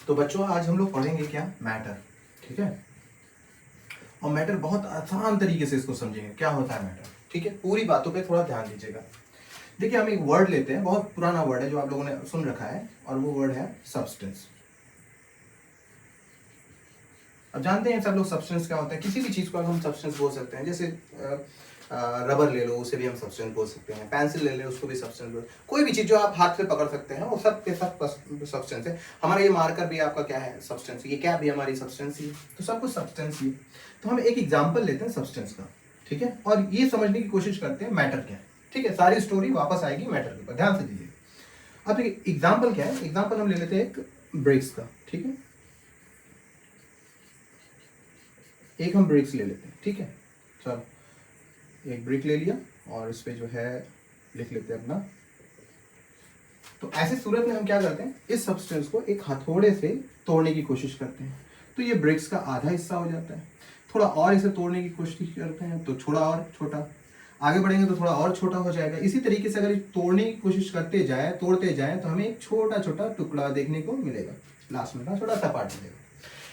तो बच्चों आज हम लोग पढ़ेंगे क्या, मैटर। ठीक है, और मैटर बहुत आसान तरीके से इसको समझेंगे क्या होता है मैटर। ठीक है, पूरी बातों पे थोड़ा ध्यान दीजिएगा। देखिए हम एक वर्ड लेते हैं, बहुत पुराना वर्ड है जो आप लोगों ने सुन रखा है, और वो वर्ड है सब्सटेंस। अब जानते हैं सब लोग सब्सटेंस क्या होता है। किसी भी चीज को हम सब्सटेंस बोल सकते हैं, जैसे रबर ले लो, उसे भी हम सब्सटेंस बोल सकते हैं। पेंसिल ले लो, उसको भी सब्सटेंस बोल। कोई भी चीज जो आप हाथ से पकड़ सकते हैं वो सब के सब सब्सटेंस है। हमारा ये मार्कर भी आपका क्या है, सब्सटेंस। ये क्या भी हमारी सब्सटेंस ही है, तो सब कुछ सब्सटेंस ही है। तो हम एक एग्जाम्पल लेते हैं सब्सटेंस का, ठीक है, और ये समझने की कोशिश करते हैं मैटर क्या है। ठीक है, सारी स्टोरी वापस आएगी मैटर के ऊपर, ध्यान से दीजिए। अब देखिए एग्जाम्पल क्या है, एग्जाम्पल हम ले लेते हैं एक ब्रिक्स का। ठीक है, एक हम ब्रिक्स ले लेते हैं। ठीक है, चलो एक ब्रिक ले लिया और इस पे जो है लिख लेते हैं अपना। तो ऐसे सूरत में हम क्या करते हैं, इस सब्सटेंस को एक हथौड़े से तोड़ने की कोशिश करते हैं, तो ये ब्रिक्स का आधा हिस्सा हो जाता है। थोड़ा और इसे तोड़ने की कोशिश करते हैं तो थोड़ा और छोटा, आगे बढ़ेंगे तो थोड़ा और छोटा हो जाएगा। इसी तरीके से अगर तोड़ने की कोशिश करते जाए, तोड़ते जाए, तो हमें एक छोटा छोटा टुकड़ा देखने को मिलेगा, लास्ट में छोटा सा पार्ट मिलेगा।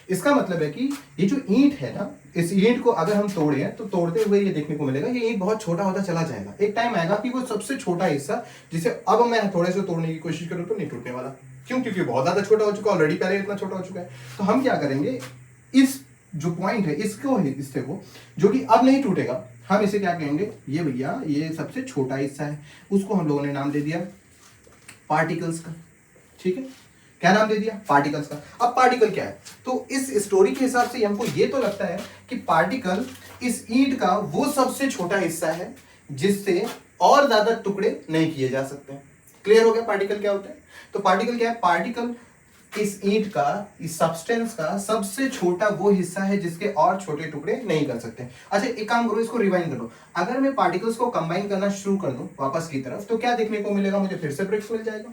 इसका मतलब है कि ये जो ईंट है ना, इस ईंट को अगर हम तोड़े तो तोड़ते हुए ये देखने को मिलेगा ये ईंट बहुत छोटा होता चला जाएगा। एक टाइम आएगा कि वो सबसे छोटा हिस्सा, जिसे अब मैं थोड़े से तोड़ने की कोशिश करूं तो नहीं टूटने वाला। क्यों? क्योंकि बहुत ज्यादा छोटा हो चुका, ऑलरेडी पहले इतना छोटा हो चुका है। तो हम क्या करेंगे, इस जो पॉइंट है इसको, हिस्से को जो कि अब नहीं टूटेगा, हम इसे क्या कहेंगे, ये भैया ये सबसे छोटा हिस्सा है। उसको हम लोगों ने नाम दे दिया पार्टिकल्स का। ठीक है, क्या नाम दे दिया, पार्टिकल्स का। अब पार्टिकल क्या है, तो इस स्टोरी के हिसाब से हमको ये तो लगता है कि पार्टिकल इस ईंट का वो सबसे छोटा हिस्सा है जिससे और ज्यादा टुकड़े नहीं किए जा सकते। क्लियर हो गया पार्टिकल क्या होता है। तो पार्टिकल क्या है, पार्टिकल इस ईंट का, इस सब्सटेंस का सबसे छोटा वो हिस्सा है जिसके और छोटे टुकड़े नहीं कर सकते। अच्छा एक काम करो, इसको रिवाइंड करो। अगर मैं पार्टिकल्स को कंबाइन करना शुरू कर दूं वापस की तरफ, तो क्या देखने को मिलेगा, मुझे फिर से ब्रिक्स मिल जाएगा।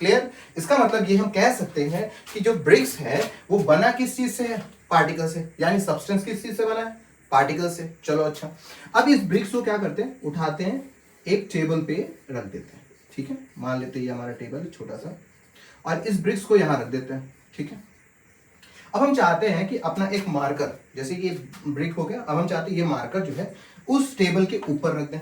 क्लियर? इसका मतलब ये हम कह सकते हैं कि जो ब्रिक्स है वो बना किस चीज से है, पार्टिकल से। यानी सब्सटेंस किस चीज से बना है, पार्टिकल से। चलो अच्छा, अब इस ब्रिक्स को क्या करते हैं, उठाते हैं, एक टेबल पे रख देते हैं। ठीक है, मान लेते हैं ये हमारा टेबल है छोटा सा, और इस ब्रिक्स को यहां रख देते हैं। ठीक है, अब हम चाहते हैं कि अपना एक मार्कर, जैसे कि ब्रिक हो गया, अब हम चाहते हैं ये मार्कर जो है उस टेबल के ऊपर रख दें।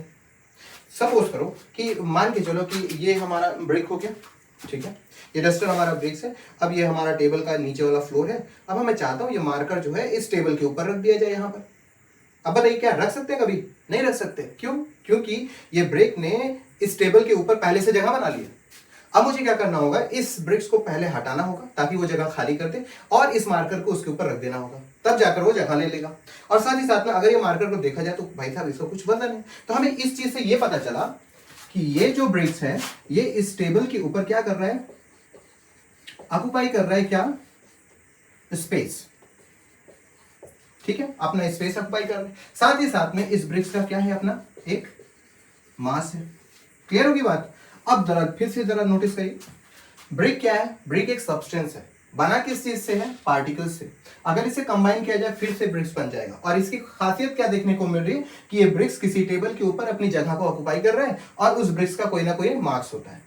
सपोज करो कि मान के चलो कि ये हमारा ब्रिक हो गया। ठीक है, ये डस्टर हमारा ब्रिक्स है। अब ये हमारा टेबल का नीचे वाला फ्लोर है। अब मैं चाहता हूं ये मार्कर जो है इस टेबल के ऊपर रख दिया जाए यहां पर। अब बताइए क्या रख सकते हैं, कभी नहीं रख सकते। क्यों? क्योंकि ये ब्रिक ने इस टेबल के ऊपर पहले से जगह बना लिया। अब मुझे क्या करना होगा, इस ब्रिक्स को पहले हटाना होगा ताकि वो जगह खाली कर दे, और इस मार्कर को उसके ऊपर रख देना होगा, तब जाकर वो जगह ले लेगा। और साथ ही साथ में अगर ये मार्कर को देखा जाए तो भाई साहब इसका कुछ वजन है। तो हमें इस चीज से ये पता चला कि ये जो ब्रिक्स है ये इस टेबल के ऊपर क्या कर रहा है, ऑक्युपाई कर रहा है क्या, स्पेस। ठीक है, अपना स्पेस ऑक्युपाई कर रहा है। साथ ही साथ में इस ब्रिक्स का क्या है, अपना एक मास है। क्लियर होगी बात। अब जरा फिर से जरा नोटिस करिए, ब्रिक क्या है, ब्रिक एक सब्सटेंस है, बना किस चीज से है, पार्टिकल से। अगर इसे कंबाइन किया जाए फिर से ब्रिक्स बन जाएगा। और इसकी खासियत क्या देखने को मिल रही है कि ये ब्रिक्स किसी टेबल के ऊपर अपनी जगह को ऑक्युपाई कर रहे हैं, और उस ब्रिक्स का कोई ना कोई मास होता है,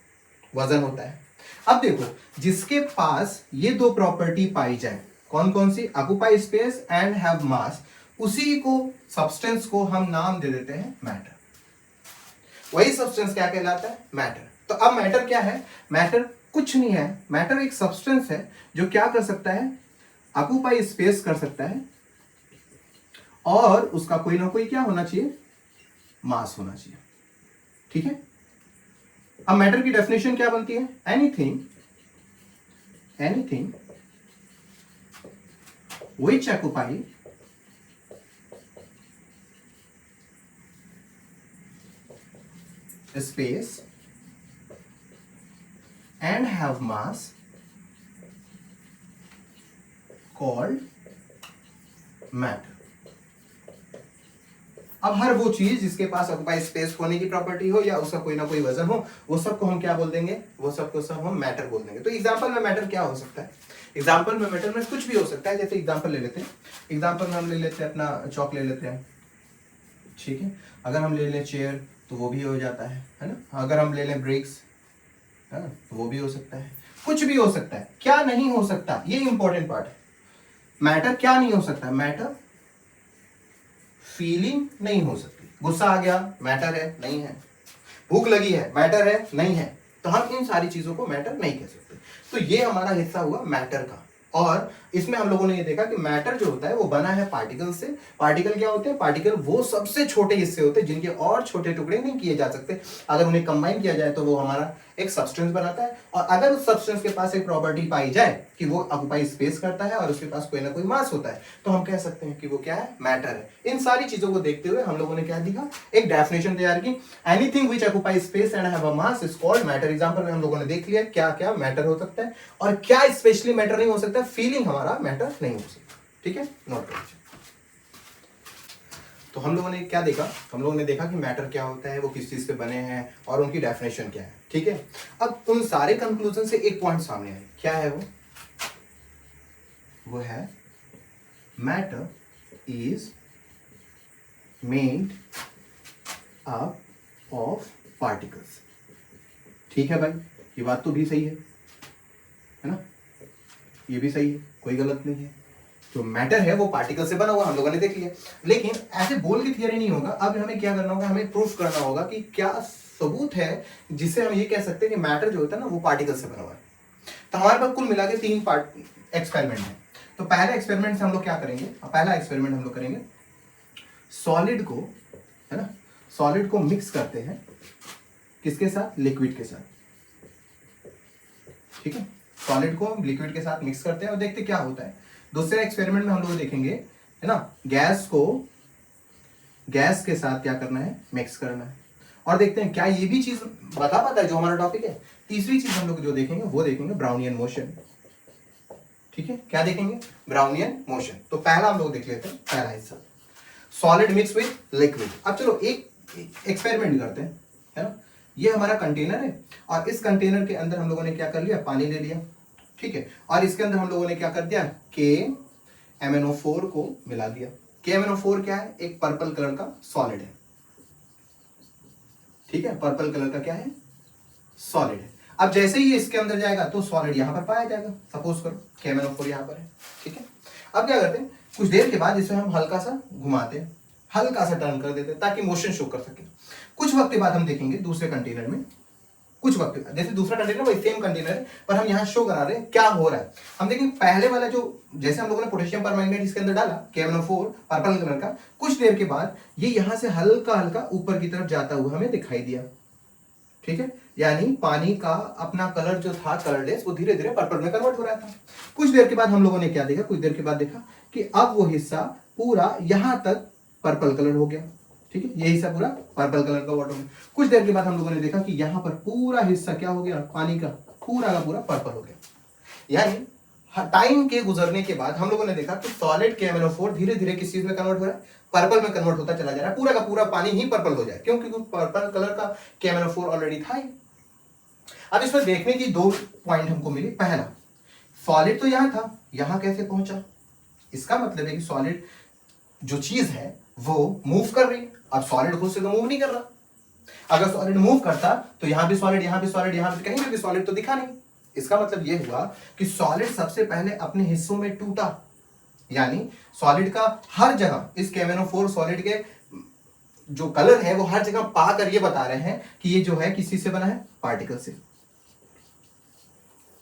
वजन होता है। अब देखो, जिसके पास ये दो प्रॉपर्टी पाई जाए, कौन कौन सी, occupy space and have mass, उसी को सब्सटेंस को हम नाम दे देते हैं मैटर। वही सब्सटेंस क्या कहलाता है, मैटर। तो अब मैटर क्या है, मैटर कुछ नहीं है, मैटर एक सब्सटेंस है जो क्या कर सकता है, ऑक्युपाई स्पेस कर सकता है, और उसका कोई ना कोई क्या होना चाहिए, मास होना चाहिए। ठीक है, अब मैटर की डेफिनेशन क्या बनती है, anything which occupy space and have mass called matter। अब हर वो चीज जिसके पास ऑक्युपाई स्पेस होने की प्रॉपर्टी हो या उसका कोई ना कोई वजन हो, वो सबको हम क्या बोल देंगे, वो सबको सब हम मैटर बोल देंगे। तो एग्जांपल में मैटर क्या हो सकता है, एग्जांपल में मैटर में कुछ भी हो सकता है। जैसे एग्जांपल ले लेते हैं, एग्जांपल में हम ले लेते हैं अपना चौक ले लेते हैं। ठीक है, अगर हम ले लें चेयर तो वो भी हो जाता है ना। अगर हम ले लें ब्रिक्स है ना, तो वो भी हो सकता है। कुछ भी हो सकता है, क्या नहीं हो सकता, ये इंपॉर्टेंट पार्ट है। मैटर क्या नहीं हो सकता, मैटर फीलिंग नहीं हो सकती। गुस्सा आ गया, मैटर है, नहीं है। भूख लगी है, मैटर है, नहीं है। तो हम इन सारी चीजों को मैटर नहीं कह सकते। तो ये हमारा हिस्सा हुआ मैटर का। और इसमें हम लोगों ने ये देखा कि मैटर जो होता है वो बना है पार्टिकल से। पार्टिकल क्या होते हैं, पार्टिकल वो सबसे छोटे हिस्से होते हैं जिनके और छोटे टुकड़े नहीं किए जा सकते। अगर उन्हें कंबाइन किया जाए तो वो हमारा एक सब्सटेंस बनाता है। और अगर उस सब्सटेंस के पास एक प्रॉपर्टी पाई जाए कि वो ऑक्यूपाई स्पेस करता है और उसके पास कोई ना कोई मास होता है, तो हम कह सकते हैं कि वो क्या है, मैटर है। इन सारी चीजों को देखते हुए हम लोगों ने क्या दिखा, एक डेफिनेशन तैयार की, anything which occupy space and have a mass is called matter. Example में हम लोगों ने देख लिया क्या क्या मैटर हो सकता है और क्या स्पेशली मैटर नहीं हो सकता। फीलिंग हमारा मैटर नहीं हो सकता। ठीक है, नोट कर लीजिए। तो हम लोगों ने क्या देखा, हम लोगों ने देखा कि मैटर क्या होता है, वो किस चीज से बने हैं और उनकी डेफिनेशन क्या है। ठीक है, अब उन सारे कंक्लूजन से एक पॉइंट सामने आए, क्या है वो है matter is made up of particles. ठीक है भाई, ये बात तो भी सही है ना, ये भी सही है, कोई गलत नहीं है। जो मैटर है वो पार्टिकल से बना हुआ, हम लोगों ने देख लिया। लेकिन ऐसे बोल के थियरी नहीं होगा, अब हमें क्या करना होगा, हमें प्रूफ करना होगा कि क्या सबूत है जिससे हम ये कह सकते हैं कि मैटर जो होता है ना वो पार्टिकल से बना हुआ है। तो हमारे पास कुल मिला के 3 पार्ट एक्सपेरिमेंट है। तो पहले एक्सपेरिमेंट से हम लोग क्या करेंगे, पहला एक्सपेरिमेंट हम लोग करेंगे, सॉलिड को, है ना, सॉलिड को मिक्स करते हैं किसके साथ, लिक्विड के साथ। ठीक है, सॉलिड को लिक्विड के साथ मिक्स करते हैं और देखते क्या होता है। दूसरे एक्सपेरिमेंट में हम लोग देखेंगे, है ना, गैस को गैस के साथ क्या करना है, मिक्स करना है, और देखते हैं क्या ये भी चीज बता पाता है जो हमारा टॉपिक है। तीसरी चीज हम लोग जो देखेंगे वो देखेंगे ब्राउनियन मोशन। ठीक है, क्या देखेंगे, ब्राउनियन मोशन। तो पहला हम लोग देख लेते हैं, पहला हिस्सा सॉलिड मिक्स विद लिक्विड। अब चलो एक एक्सपेरिमेंट करते हैं, है ना। ये हमारा कंटेनर है और इस कंटेनर के अंदर हम लोगों ने क्या कर लिया, पानी ले लिया। ठीक है, और इसके अंदर हम लोगों ने क्या कर दिया, KMnO4 को मिला दिया। KMnO4 क्या है, एक पर्पल कलर का सॉलिड है। ठीक है, पर्पल कलर का क्या है, सॉलिड है। अब जैसे ही इसके अंदर जाएगा तो सॉलिड यहां पर पाया जाएगा, सपोज करो KMnO4 यहां पर है। ठीक है, अब क्या करते हैं, कुछ देर के बाद इसे हम हल्का सा घुमाते हैं, हल्का सा टर्न कर देते हैं ताकि मोशन शो कर सके। कुछ वक्त के बाद हम देखेंगे दूसरे कंटेनर में, कुछ वक्त जैसे दूसरा कंटेनर वही सेम कंटेनर है पर हम यहाँ शो करा रहे हैं क्या हो रहा है। हम देखेंगे पहले वाला जो, जैसे हम लोगों ने पोटेशियम परमैंगनेट इसके अंदर डाला KMnO4 पर्पल कलर का, कुछ देर के बाद ये यहाँ से हल्का हल्का ऊपर की तरफ जाता हुआ हमें दिखाई दिया। ठीक है, यानी पानी का अपना कलर जो था, कलरलेस, वो धीरे धीरे पर्पल में कन्वर्ट हो रहा था। कुछ देर के बाद हम लोगों ने क्या देखा, कुछ देर के बाद देखा कि अब वो हिस्सा पूरा यहां तक पर्पल कलर हो गया। ठीक है, ये हिस्सा पूरा पर्पल कलर का वाटर में। कुछ देर के बाद हम लोगों ने देखा कि यहां पर पूरा हिस्सा क्या हो गया, पानी का पूरा पर्पल हो गया। यानी टाइम के गुजरने के बाद हम लोगों ने देखा कि सॉलिड KMnO4 धीरे धीरे किस चीज में कन्वर्ट हो रहा है, पर्पल में कन्वर्ट होता चला जा रहा है। पूरा का पूरा पानी ही पर्पल हो जाए, क्योंकि पर्पल कलर का KMnO4 ऑलरेडी था ही। अब इसमें देखने की 2 पॉइंट हमको मिली। पहला, सॉलिड तो यहां था, यहां कैसे पहुंचा, इसका मतलब है कि सॉलिड जो चीज है वो मूव कर रही है। अब सॉलिड खुद से तो मूव नहीं कर रहा। अगर सॉलिड मूव करता तो यहां भी सॉलिड, यहां भी सॉलिड, यहां भी, कहीं भी सॉलिड तो दिखा नहीं। इसका मतलब यह हुआ कि सॉलिड सबसे पहले अपने हिस्सों में टूटा, यानी सॉलिड का हर जगह, इस KMnO4 सॉलिड के जो कलर है वो हर जगह पाकर ये बता रहे हैं कि ये जो है किसी से बना है, पार्टिकल से।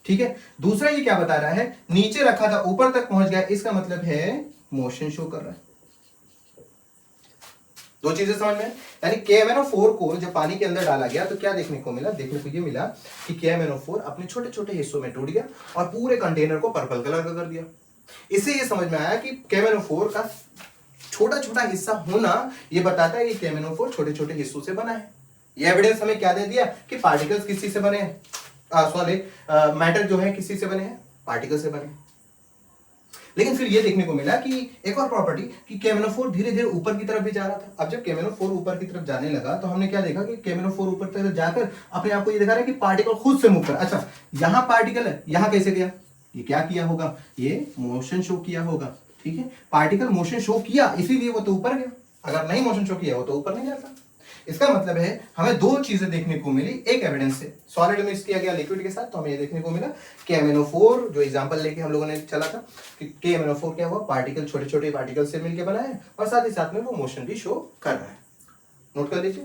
ठीक है, दूसरा ये क्या बता रहा है, नीचे रखा था ऊपर तक पहुंच गया, इसका मतलब है मोशन शो कर रहा है। 2 चीजें समझ में, यानी KMnO4 को जब पानी के अंदर डाला गया तो क्या देखने को मिला, देखने को ये मिला कि KMnO4 अपने छोटे छोटे हिस्सों में टूट गया और पूरे कंटेनर को पर्पल कलर का कर दिया। इससे ये समझ में आया कि KMnO4 का छोटा छोटा हिस्सा होना ये बताता है कि KMnO4 छोटे छोटे हिस्सों से बना है। ये एविडेंस हमें क्या दे दिया कि पार्टिकल्स किसी से बने हैं, सॉरी मैटर जो है किसी से बने हैं, पार्टिकल से बने। लेकिन फिर ये देखने को मिला कि एक और प्रॉपर्टी कि KMnO4 धीरे धीरे ऊपर की तरफ भी जा रहा था। अब जब KMnO4 ऊपर की तरफ जाने लगा तो हमने क्या देखा कि KMnO4 ऊपर की तरफ जाकर अपने आप को ये दिखा रहा है कि पार्टिकल खुद से मूव कर। अच्छा, यहां पार्टिकल है, यहां कैसे गया, ये क्या किया होगा, ये मोशन शो किया होगा। ठीक है, पार्टिकल मोशन शो किया इसीलिए वो तो ऊपर गया, अगर नहीं मोशन शो किया वो तो ऊपर नहीं जाता। इसका मतलब है हमें दो चीजें देखने को मिली एक एविडेंस से, सॉलिड मिक्स किया गया लिक्विड के साथ, तो हमें ये देखने को मिला कि MnO4 जो एग्जांपल लेके हम लोगों ने चला था कि MnO4 क्या हुआ, पार्टिकल छोटे छोटे पार्टिकल से मिलकर बना है और साथ ही साथ में वो मोशन भी शो कर रहा है। नोट कर लीजिए।